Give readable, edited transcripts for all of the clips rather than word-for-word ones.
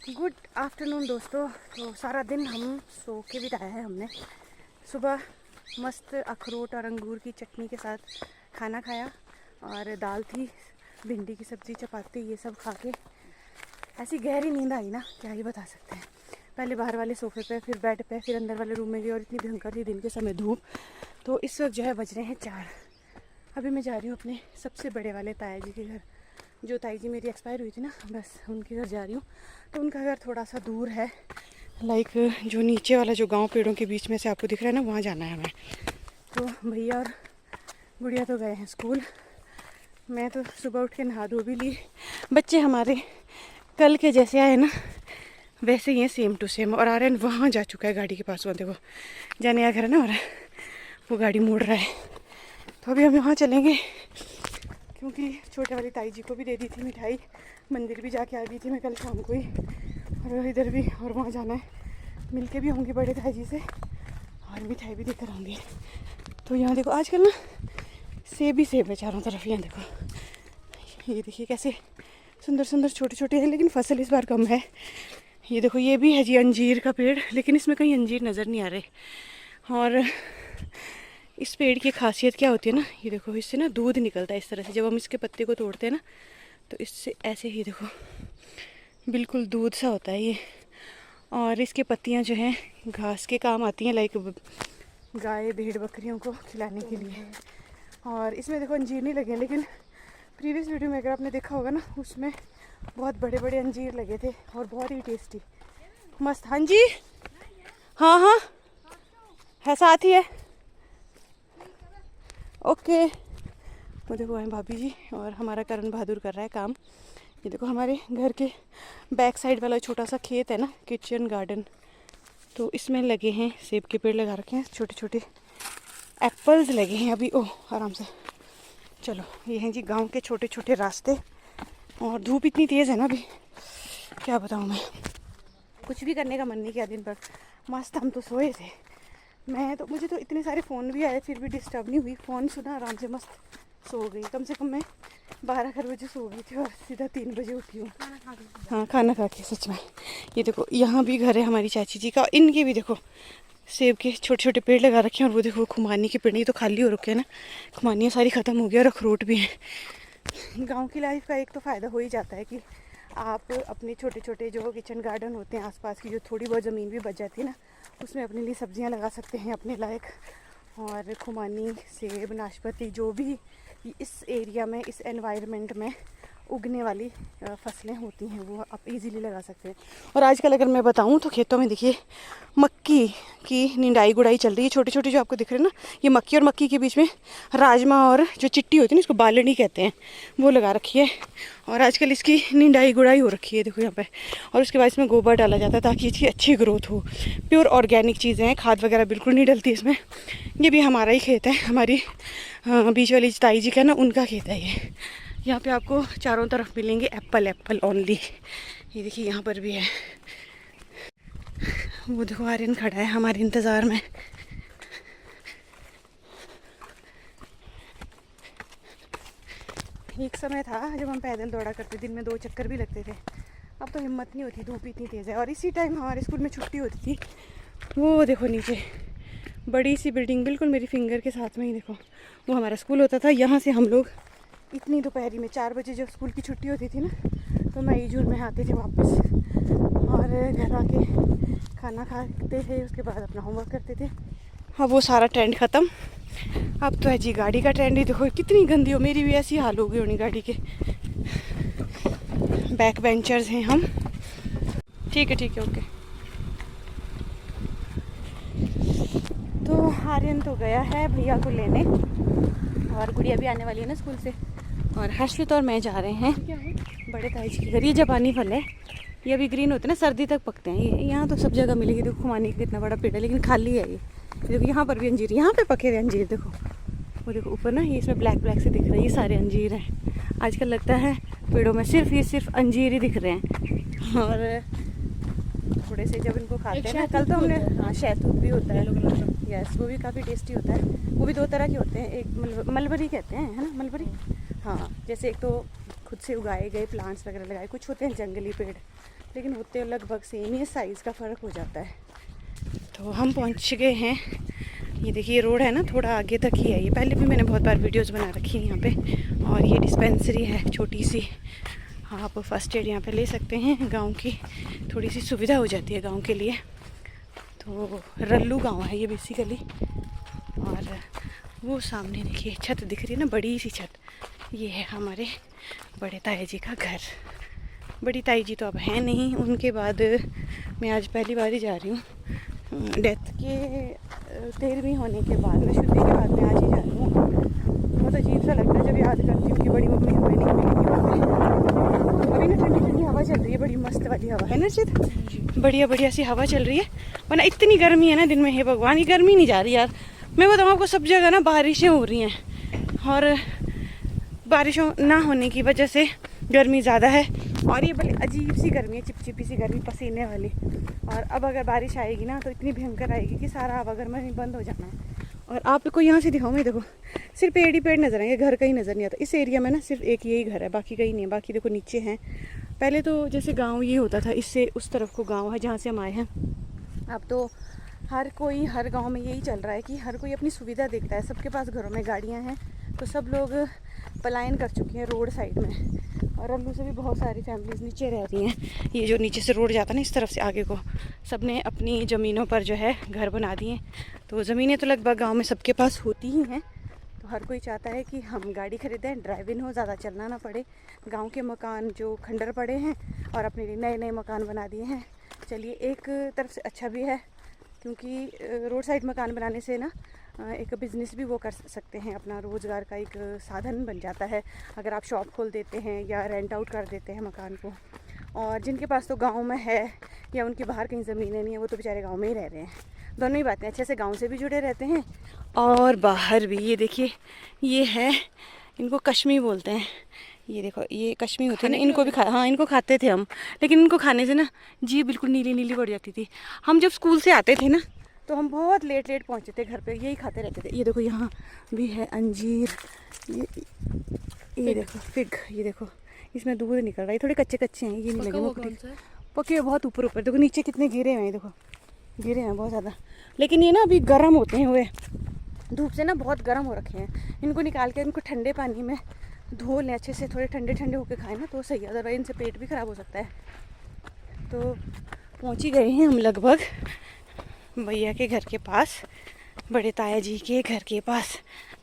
Good afternoon दोस्तों। तो सारा दिन हम सो के बिताया है हमने। सुबह मस्त अखरोट और अंगूर की चटनी के साथ खाना खाया और दाल थी, भिंडी की सब्ज़ी, चपाती, ये सब खा के ऐसी गहरी नींद आई ना, क्या ही बता सकते हैं। पहले बाहर वाले सोफे पे, फिर बेड पे, फिर अंदर वाले रूम में गई और इतनी भयंकर थी दिन के समय धूप। तो इस वक्त जो है बज रहे हैं 4। अभी मैं जा रही हूँ अपने सबसे बड़े वाले ताया जी के घर। जो ताई जी मेरी एक्सपायर हुई थी ना, बस उनके घर जा रही हूँ। तो उनका घर थोड़ा सा दूर है, लाइक जो नीचे वाला जो गांव पेड़ों के बीच में से आपको दिख रहा है ना, वहाँ जाना है हमें। तो भैया और गुड़िया तो गए हैं स्कूल। मैं तो सुबह उठ के नहा धो भी ली। बच्चे हमारे कल के जैसे आए ना वैसे ही हैं, सेम टू सेम। और आर्यन वहाँ जा चुका है गाड़ी के पास, वो देखो जाने आ घर है ना, और वो गाड़ी मोड़ रहा है। तो अभी हम वहाँ चलेंगे क्योंकि छोटे वाली ताई जी को भी दे दी थी मिठाई। मंदिर भी जाके आ गई थी मैं कल शाम को ही, और इधर भी, और वहाँ जाना है। मिल के भी होंगी बड़े ताई जी से और मिठाई भी देकर आऊँगी। तो यहाँ देखो आजकल ना सेब ही सेब है चारों तरफ। यहाँ देखो, ये देखिए कैसे सुंदर सुंदर छोटे छोटे हैं, लेकिन फसल इस बार कम है। ये देखो, ये भी है जी अंजीर का पेड़, लेकिन इसमें कहीं अंजीर नज़र नहीं आ रहे। और इस पेड़ की खासियत क्या होती है ना, ये देखो इससे ना दूध निकलता है इस तरह से। जब हम इसके पत्ते को तोड़ते हैं ना, तो इससे ऐसे ही देखो बिल्कुल दूध सा होता है ये। और इसके पत्तियां जो हैं घास के काम आती हैं, लाइक गाय भेड़ बकरियों को खिलाने के लिए। और इसमें देखो अंजीर नहीं लगे, लेकिन प्रीवियस वीडियो में अगर आपने देखा होगा ना, उसमें बहुत बड़े बड़े अंजीर लगे थे और बहुत ही टेस्टी मस्त। हाँ जी, हाँ हाँ है, साथ ही है। ओके। वो देखो है भाभी जी, और हमारा करण बहादुर कर रहा है काम। ये देखो हमारे घर के बैक साइड वाला छोटा सा खेत है ना, किचन गार्डन, तो इसमें लगे हैं सेब के पेड़ लगा रखे हैं, छोटे छोटे एप्पल्स लगे हैं अभी। ओह आराम से चलो। ये हैं जी गांव के छोटे छोटे रास्ते। और धूप इतनी तेज़ है ना अभी, क्या बताऊँ मैं। कुछ भी करने का मन नहीं किया दिन भर। मस्त हम तो सोए थे। मुझे तो इतने सारे फ़ोन भी आए, फिर भी डिस्टर्ब नहीं हुई। फ़ोन सुना, आराम से मस्त सो गई। कम से कम मैं 12 बजे सो गई थी और सीधा 3 बजे उठी हूँ। हाँ, खाना खा के, सच में। ये देखो यहाँ भी घर है हमारी चाची जी का। इनके भी देखो सेब के छोटे छोटे पेड़ लगा रखे हैं। और वो देखो खुमानी के पेड़, ये तो खाली हो रखे हैं ना, खुमानियाँ सारी ख़त्म हो गई और अखरोट भी हैं। गाँव की लाइफ का एक तो फ़ायदा हो ही जाता है कि आप अपने छोटे छोटे जो किचन गार्डन होते हैं आसपास की, जो थोड़ी बहुत ज़मीन भी बच जाती है ना, उसमें अपने लिए सब्जियां लगा सकते हैं अपने लायक। और खुमानी, सेब, नाशपाती, जो भी इस एरिया में, इस एनवायरनमेंट में उगने वाली फसलें होती हैं, वो आप इजीली लगा सकते हैं। और आजकल अगर मैं बताऊं तो खेतों में देखिए मक्की की निंदाई गुड़ाई चल रही है। छोटे छोटे जो आपको दिख रहे हैं ना, ये मक्की, और मक्की के बीच में राजमा और जो चिट्टी होती है ना, इसको बालनी कहते हैं, वो लगा रखी है। और आजकल इसकी निंदाई गुड़ाई हो रखी है, देखो यहाँ पे। और उसके बाद इसमें गोबर डाला जाता है ताकि इसकी अच्छी ग्रोथ हो। प्योर ऑर्गेनिक चीज़ें हैं, खाद वगैरह बिल्कुल नहीं डलती इसमें। ये भी हमारा ही खेत है, हमारी बीच वाली ताई जी का ना, उनका खेत है ये। यहाँ पे आपको चारों तरफ मिलेंगे एप्पल, एप्पल ओनली। ये देखिए यहाँ पर भी है। वो देखो आर्यन खड़ा है हमारे इंतज़ार में। एक समय था जब हम पैदल दौड़ा करते, दिन में 2 चक्कर भी लगते थे। अब तो हिम्मत नहीं होती, धूप इतनी तेज़ है। और इसी टाइम हमारे स्कूल में छुट्टी होती थी। वो देखो नीचे बड़ी सी बिल्डिंग, बिल्कुल मेरी फिंगर के साथ में ही देखो, वो हमारा स्कूल होता था। यहाँ से हम लोग इतनी दोपहरी में 4 बजे जब स्कूल की छुट्टी होती थी ना, तो मई जून में आते थे वापस, और घर आके खाना खाते थे, उसके बाद अपना होमवर्क करते थे। हाँ, वो सारा ट्रेंड ख़त्म। अब तो है जी गाड़ी का ट्रेंड ही। देखो कितनी गंदी हो, मेरी भी ऐसी हाल हो गई होनी गाड़ी के। बैक बेंचर्स हैं हम। ठीक है, ठीक है, ओके। तो आर्यन तो गया है भैया को लेने, और गुड़िया भी आने वाली है ना स्कूल से। और हर्षित और मैं जा रहे हैं बड़े ताई जी के घर। ये जापानी फल है, ये अभी ग्रीन होते हैं ना, सर्दी तक पकते हैं ये। यहाँ तो सब जगह मिलेगी। देखो खुमानी का कितना बड़ा पेड़ है, लेकिन खाली है ये। देखो यहाँ पर भी अंजीर, यहाँ पे पके हुए अंजीर देखो। वो देखो ऊपर ना, ये इसमें ब्लैक ब्लैक से दिख रहा है, ये सारे अंजीर हैं। आजकल लगता है पेड़ों में सिर्फ अंजीर ही दिख रहे हैं। और थोड़े से जब इनको खाते हैं ना, कल तो हमने, हाँ शहतूत भी होता है, यस, वो भी काफ़ी टेस्टी होता है। वो भी 2 तरह के होते हैं, एक मलबरी कहते हैं, है ना, मलबरी। हाँ, जैसे एक तो खुद से उगाए गए प्लांट्स वगैरह लगाए, कुछ होते हैं जंगली पेड़ लेकिन होते लगभग सेम ही है, साइज़ का फ़र्क हो जाता है। तो हम पहुंच गए हैं। ये देखिए रोड है ना, थोड़ा आगे तक ही है ये। पहले भी मैंने बहुत बार वीडियोस बना रखी है यहाँ पे। और ये डिस्पेंसरी है छोटी सी, आप फर्स्ट एड यहाँ पे ले सकते हैं। गांव की थोड़ी सी सुविधा हो जाती है गांव के लिए। तो रल्लू गांव है ये बेसिकली। और वो सामने देखिए छत दिख रही है ना, बड़ी सी छत, ये है हमारे बड़े ताई जी का घर। बड़ी ताई जी तो अब हैं नहीं, उनके बाद मैं आज पहली बार ही जा रही हूँ। डेथ के 13वीं होने के बाद, मैं शुद्धि के बाद मैं आज ही जा रही हूँ। बहुत अजीब सा लगता है जब याद करती हूँ कि बड़ी मम्मी हमें नहीं मिलेगी। अभी ना ठंडी ठंडी हवा चल रही है, बड़ी मस्त वाली हवा है ना चित, बढ़िया बढ़िया सी हवा चल रही है। वरना इतनी गर्मी है ना दिन में, हे भगवान, ये गर्मी नहीं जा रही यार। मैं बताऊँ आपको, सब जगह ना बारिशें हो रही हैं और बारिशों ना होने की वजह से गर्मी ज़्यादा है। और ये बड़ी अजीब सी गर्मी है, चिपचिपी सी गर्मी, पसीने वाली। और अब अगर बारिश आएगी ना तो इतनी भयंकर आएगी कि सारा हवा गर्म बंद हो जाना है। और आपको यहाँ से दिखाऊँ मैं, देखो सिर्फ पेड़ ही पेड़ नजर आएंगे, घर कहीं नज़र नहीं आता। इस एरिया में ना सिर्फ एक यही घर है, बाकी कहीं नहीं है। बाकी देखो नीचे हैं। पहले तो जैसे गाँव ये होता था, इससे उस तरफ को गाँव है जहाँ से हम आए हैं। अब तो हर कोई, हर गांव में यही चल रहा है कि हर कोई अपनी सुविधा देखता है। सबके पास घरों में गाड़ियां हैं, तो सब लोग पलायन कर चुके हैं रोड साइड में। और रल्लू से भी बहुत सारी फैमिलीज नीचे रह रही हैं। ये जो नीचे से रोड जाता है ना इस तरफ से आगे को, सब ने अपनी ज़मीनों पर जो है घर बना दिए। तो ज़मीनें तो लगभग गाँव में सबके पास होती ही हैं। तो हर कोई चाहता है कि हम गाड़ी खरीदें, ड्राइव इन हो, ज़्यादा चलना ना पड़े। गाँव के मकान जो खंडर पड़े हैं और अपने लिए नए नए मकान बना दिए हैं। चलिए, एक तरफ से अच्छा भी है, क्योंकि रोड साइड मकान बनाने से ना एक बिज़नेस भी वो कर सकते हैं, अपना रोज़गार का एक साधन बन जाता है। अगर आप शॉप खोल देते हैं या रेंट आउट कर देते हैं मकान को। और जिनके पास तो गांव में है या उनके बाहर कहीं ज़मीनें नहीं है, वो तो बेचारे गांव में ही रह रहे हैं। दोनों ही बातें, अच्छे से गांव से भी जुड़े रहते हैं और बाहर भी। ये देखिए, ये है, इनको कश्मी बोलते हैं। ये देखो, ये कश्मी होते हैं ना, इनको भी हाँ, इनको खाते थे हम। लेकिन इनको खाने से ना जीभ बिल्कुल नीली नीली पड़ जाती थी। हम जब स्कूल से आते थे ना तो हम बहुत लेट लेट पहुँचे थे घर पे, यही खाते रहते थे। ये देखो यहाँ भी है अंजीर, ये देखो फिग, ये देखो इसमें दूध निकल रहा है। थोड़े कच्चे कच्चे हैं, ये नहीं लगे पके, बहुत ऊपर ऊपर। देखो नीचे कितने गिरे हुए हैं, देखो गिरे हैं बहुत ज़्यादा। लेकिन ये ना अभी गर्म होते हैं हुए, धूप से ना बहुत गर्म हो रखे हैं। इनको निकाल के इनको ठंडे पानी में धो लें अच्छे से, थोड़े ठंडे ठंडे होकर खाएं ना तो सही है, अदरवाइज इनसे पेट भी ख़राब हो सकता है। तो पहुंच ही गए हैं हम लगभग भैया के घर के पास, बड़े ताया जी के घर के पास।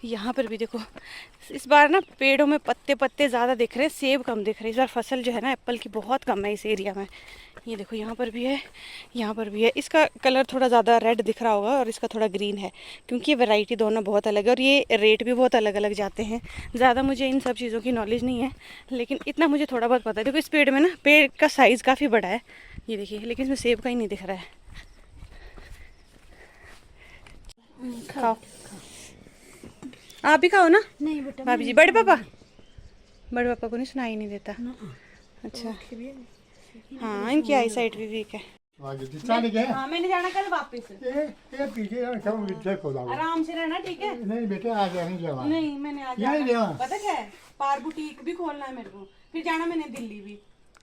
यहाँ पर भी देखो, इस बार ना पेड़ों में पत्ते पत्ते ज़्यादा दिख रहे हैं, सेब कम दिख रहे हैं। इस बार फसल जो है ना एप्पल की बहुत कम है इस एरिया में। ये देखो यहाँ पर भी है, यहाँ पर भी है। इसका कलर थोड़ा ज़्यादा रेड दिख रहा होगा और इसका थोड़ा ग्रीन है, क्योंकि ये वैरायटी दोनों बहुत अलग है और ये रेट भी बहुत अलग अलग जाते हैं। ज़्यादा मुझे इन सब चीज़ों की नॉलेज नहीं है, लेकिन इतना मुझे थोड़ा बहुत पता है। देखो इस पेड़ में ना, पेड़ का साइज़ काफ़ी बड़ा है, ये देखिए, लेकिन इसमें सेब का ही नहीं दिख रहा है। खाओ, आप भी खाओ ना। नहीं बेटा, भाभी जी, बड़े पापा को नहीं सुनाई नहीं देता। अच्छा, हाँ, इनकी आई साइट भी वीक है। हाँ, मैंने जाना कल वापस। आराम से रहना, ठीक है? नहीं बेटे, आज नहीं, मैंने आज पता क्या है, पार बुटीक भी खोलना है मेरे को, फिर जाना मैंने दिल्ली भी।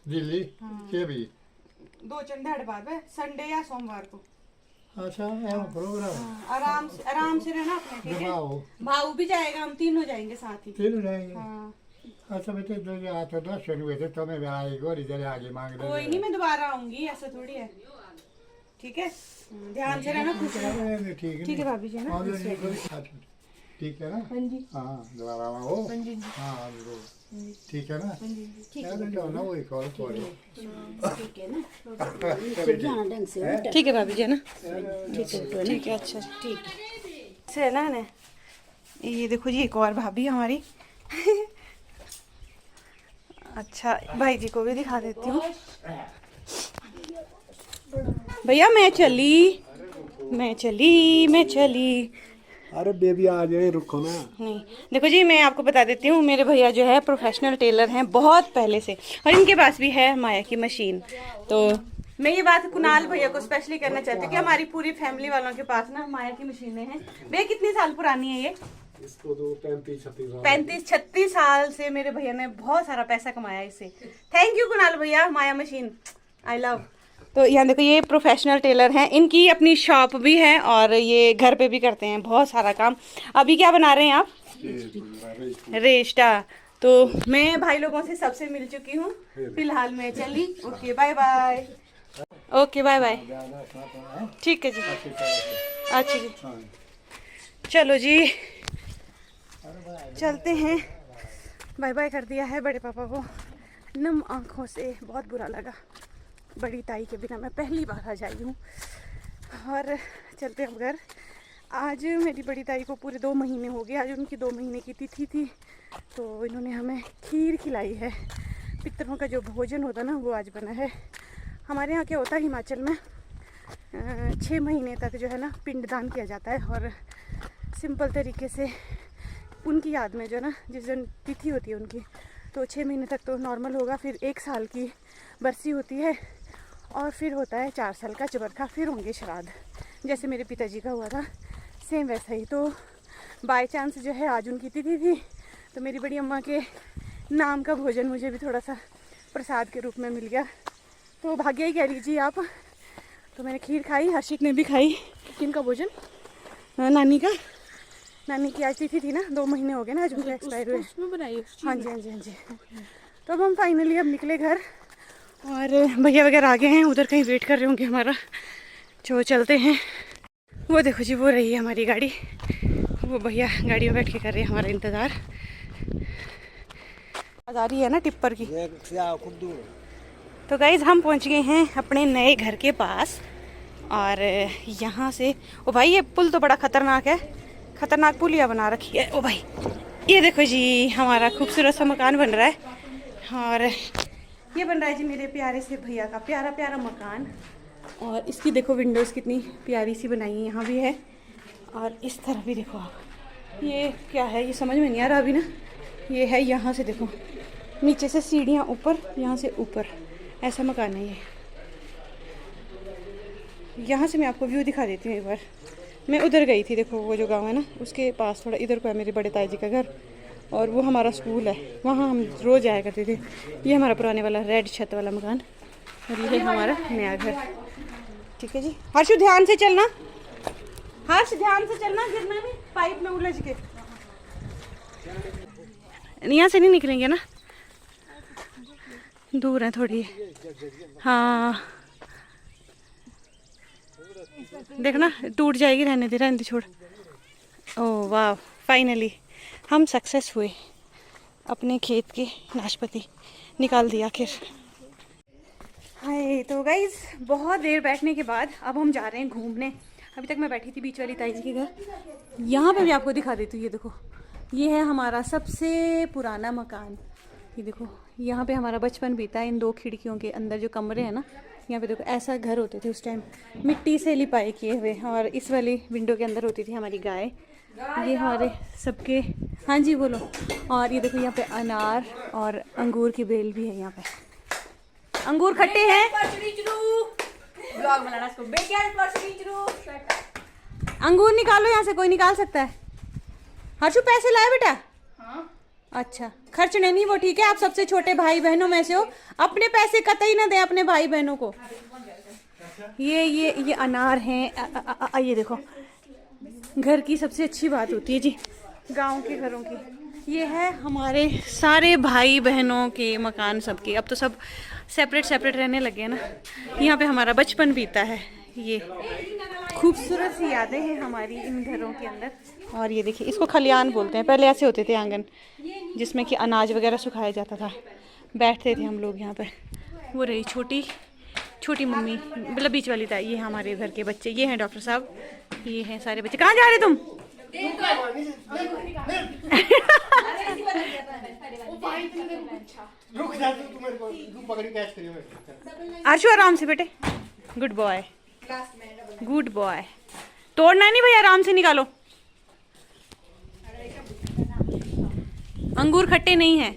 दिल्ली के भी 2-4 दिन बाद है, संडे या सोमवार को। अच्छा, आराम से रहना अपने, ठीक है? भाऊ भी जाएगा, हम तीनों जाएंगे साथ ही। तीनों जाएंगे? हाँ। अच्छा बेटे, तो शुरू हुए थे तो मैं आएगा और इधर आगे मांग रहा। कोई नहीं, मैं दोबारा आऊंगी, ऐसा थोड़ी है, ठीक है? ध्यान से रहना, खुश रहना। ठीक है भाभी जी ना, ठीक है ना? हाँ जी, हाँ, दोबारा आओ। हाँ जी, हाँ, ठीक है ना? ठीक है भाभी जी, है ना? ठीक है, अच्छा, ठीक है से ना। ये देखो जी, एक और भाभी हमारी। अच्छा, भाई जी को भी दिखा देती हूँ। भैया मैं चली। अरे बेबी आ जाए, रुको ना। नहीं, देखो जी, मैं आपको बता देती हूँ, मेरे भैया जो है प्रोफेशनल टेलर हैं बहुत पहले से, और इनके पास भी है माया की मशीन। तो मैं ये बात कुणाल भैया को स्पेशली करना चाहती हूँ कि हमारी पूरी फैमिली वालों के पास ना माया की मशीनें हैं। भैया कितने साल पुरानी है ये? इसको तो 35-36 साल से मेरे भैया ने बहुत सारा पैसा कमाया इससे। थैंक यू कुणाल भैया, माया मशीन आई लव। तो यहाँ देखो ये प्रोफेशनल टेलर हैं, इनकी अपनी शॉप भी है और ये घर पे भी करते हैं बहुत सारा काम। अभी क्या बना रहे हैं आप? रेस्टा। तो मैं भाई लोगों से सबसे मिल चुकी हूँ फिलहाल मैं चली। Okay bye bye. Okay bye bye. ठीक है जी, अच्छा जी, चलो जी चलते हैं। बाय बाय कर दिया है बड़े पापा को। नम आँखों से बहुत बुरा लगा, बड़ी ताई के बिना मैं पहली बार आज आई हूँ। और चलते हम घर। आज मेरी बड़ी ताई को पूरे 2 महीने हो गए, आज उनकी 2 महीने की तिथि थी, तो इन्होंने हमें खीर खिलाई है। पितरों का जो भोजन होता ना वो आज बना है। हमारे यहाँ क्या होता है हिमाचल में 6 महीने तक जो है ना पिंडदान किया जाता है, और सिंपल तरीके से उनकी याद में जो ना जिस दिन तिथि होती है उनकी, तो 6 महीने तक तो नॉर्मल होगा, फिर 1 साल की बरसी होती है, और फिर होता है 4 साल का चबरखा, फिर होंगे श्राद्ध। जैसे मेरे पिताजी का हुआ था सेम वैसा ही। तो बाय चांस जो है आज उनकी तिथि थी, तो मेरी बड़ी अम्मा के नाम का भोजन मुझे भी थोड़ा सा प्रसाद के रूप में मिल गया, तो भाग्य ही कह लीजिए आप। तो मैंने खीर खाई, हर्षित ने भी खाई। किनका भोजन? नानी का। नानी की आज तिथि थी ना, 2 महीने हो गए ना आज उनको एक्सपायर हुए। उसमें बनाई? हाँ जी हाँ जी हाँ जी। तो अब हम फाइनली अब निकले घर, और भैया वगैरह आ गए हैं, उधर कहीं वेट कर रहे होंगे हमारा। जो चलते हैं। वो देखो जी वो रही है हमारी गाड़ी, वो भैया गाड़ी में बैठ के कर रहे हैं हमारा इंतज़ार। आ रही है ना टिप्पर की। तो गाइज हम पहुंच गए हैं अपने नए घर के पास, और यहाँ से ओ भाई ये पुल तो बड़ा ख़तरनाक है, ख़तरनाक पुलिया बना रखी है। ओ भाई ये देखो जी हमारा खूबसूरत सा मकान बन रहा है, और ये बन रहा है जी मेरे प्यारे से भैया का प्यारा प्यारा मकान। और इसकी देखो विंडोज़ कितनी प्यारी सी बनाई है, यहाँ भी है, और इस तरह भी देखो आप। ये क्या है ये समझ में नहीं आ रहा अभी ना। ये है यहाँ से देखो नीचे से सीढ़ियाँ ऊपर, यहाँ से ऊपर, ऐसा मकान है ये। यहाँ से मैं आपको व्यू दिखा देती हूँ एक बार। मैं उधर गई थी, देखो वो जो गांव है ना उसके पास थोड़ा इधर को है मेरे बड़े ताई जी का घर, और वो हमारा स्कूल है, वहाँ हम रोज़ जाया करते थे। ये हमारा पुराने वाला रेड छत वाला मकान, और ये है हमारा नया घर। ठीक है जी। हर्षु ध्यान से चलना, हर्ष ध्यान से चलना, गिरना नहीं पाइप में उलझ के। यहाँ से नहीं निकलेंगे ना, दूर है थोड़ी। हाँ देखना टूट जाएगी, रहने दे छोड़। ओह वाह फाइनली हम सक्सेस हुए, अपने खेत के नाशपाती निकाल दिया आखिर। हाय तो गाइज बहुत देर बैठने के बाद अब हम जा रहे हैं घूमने। अभी तक मैं बैठी थी बीच वाली ताई जी के घर, यहाँ पे भी आपको दिखा देती हूँ। ये देखो ये है हमारा सबसे पुराना मकान। ये देखो यहाँ पे हमारा बचपन बीता है, इन 2 खिड़कियों के अंदर जो कमरे हैं ना, यहाँ पे देखो ऐसा घर होते थे उस टाइम, मिट्टी से लिपाई किए हुए। और इस वाली विंडो के अंदर होती थी हमारी गाय। ये हमारे सबके, हाँ जी बोलो। और ये देखो यहाँ पे अनार और अंगूर की बेल भी है। यहाँ पे अंगूर खट्टे हैं। अंगूर निकालो यहाँ से, कोई निकाल सकता है। हर्षु पैसे लाए बेटा? हाँ। अच्छा खर्चने नहीं वो ठीक है, आप सबसे छोटे भाई बहनों में से हो, अपने पैसे कतई ना दें अपने भाई बहनों को। ये अनार हैं। ये देखो घर की सबसे अच्छी बात होती है जी गांव के घरों की, ये है हमारे सारे भाई बहनों के मकान सबके। अब तो सब सेपरेट सेपरेट रहने लगे हैं ना। यहाँ पे हमारा बचपन बीता है, ये खूबसूरत सी यादें हैं हमारी इन घरों के अंदर। और ये देखिए इसको खलियान बोलते हैं, पहले ऐसे होते थे आंगन जिसमें कि अनाज वगैरह सुखाया जाता था, बैठते थे हम लोग यहाँ पे। वो रही छोटी छोटी मम्मी, मतलब बीच वाली ताई। ये हमारे घर के बच्चे, ये हैं डॉक्टर साहब, ये हैं सारे बच्चे। कहाँ जा रहे तुम? आशु आराम से बेटे, गुड बॉय गुड बॉय। तोड़ना नहीं भैया, आराम से निकालो। अंगूर खट्टे नहीं है।